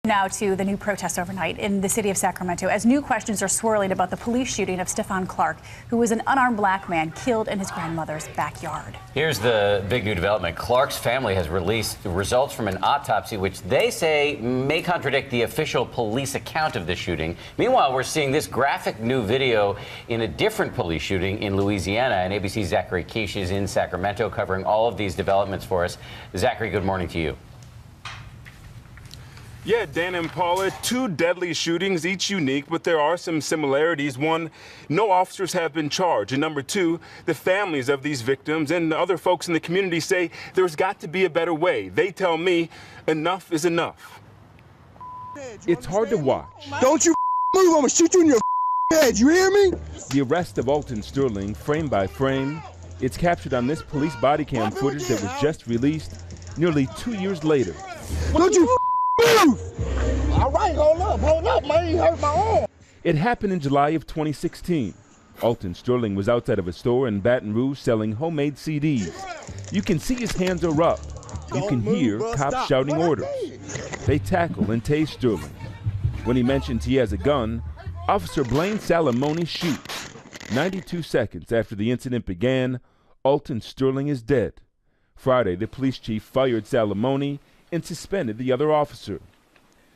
Now to the new protest overnight in the city of Sacramento as new questions are swirling about the police shooting of Stephon Clark, who was an unarmed black man killed in his grandmother's backyard. Here's the big new development. Clark's family has released the results from an autopsy, which they say may contradict the official police account of the shooting. Meanwhile, we're seeing this graphic new video in a different police shooting in Louisiana. And ABC's Zachary Quiche is in Sacramento covering all of these developments for us. Zachary, good morning to you. Yeah, Dan and Paula, two deadly shootings, each unique, but there are some similarities. One, no officers have been charged. And number two, the families of these victims and other folks in the community say there's got to be a better way. They tell me enough is enough. It's hard to watch. Don't you move, I'm gonna shoot you in your head, you hear me? The arrest of Alton Sterling, frame by frame. It's captured on this police body cam footage that was just released nearly 2 years later. Don't you move! All right, hold up, man, you hurt my arm. It happened in July of 2016. Alton Sterling was outside of a store in Baton Rouge selling homemade CDs. You can see his hands are up. You can hear cops shouting orders. They tackle and tase Sterling. When he mentions he has a gun, Officer Blaine Salamone shoots. 92 seconds after the incident began, Alton Sterling is dead. Friday, the police chief fired Salamone and suspended the other officer.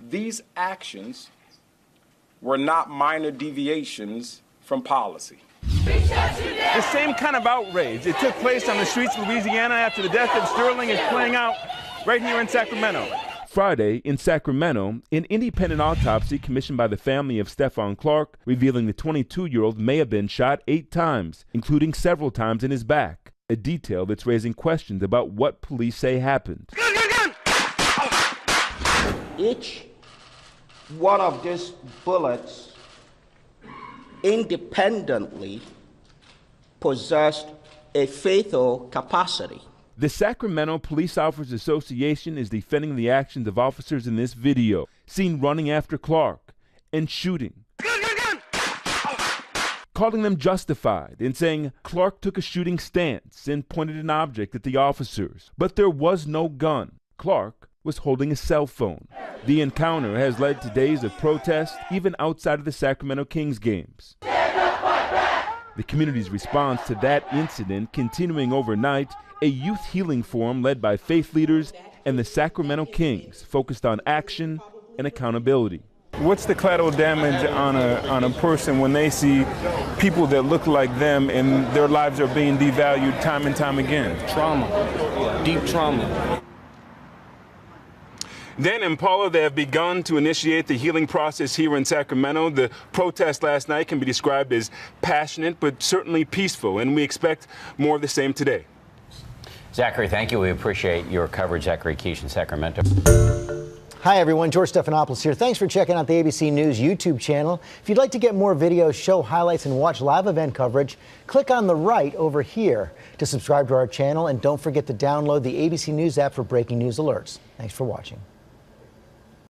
These actions were not minor deviations from policy. The same kind of outrage that took place on the streets of Louisiana after the death of Sterling is playing out right here in Sacramento. Friday, in Sacramento, an independent autopsy commissioned by the family of Stephon Clark revealing the 22-year-old may have been shot 8 times, including several times in his back, a detail that's raising questions about what police say happened. Each one of these bullets independently possessed a fatal capacity. The Sacramento Police Officers Association is defending the actions of officers in this video, seen running after Clark and shooting, calling them justified and saying Clark took a shooting stance and pointed an object at the officers. But there was no gun. Clark was holding a cell phone. The encounter has led to days of protest, even outside of the Sacramento Kings games. The community's response to that incident continuing overnight, a youth healing forum led by faith leaders and the Sacramento Kings focused on action and accountability. What's the collateral damage on a person when they see people that look like them and their lives are being devalued time and time again? Trauma, deep trauma. Dan and Paula, they have begun to initiate the healing process here in Sacramento. The protest last night can be described as passionate, but certainly peaceful, and we expect more of the same today. Zachary, thank you. We appreciate your coverage. Zachary Quiche in Sacramento. Hi, everyone. George Stephanopoulos here. Thanks for checking out the ABC News YouTube channel. If you'd like to get more videos, show highlights, and watch live event coverage, click on the right over here to subscribe to our channel. And don't forget to download the ABC News app for breaking news alerts. Thanks for watching.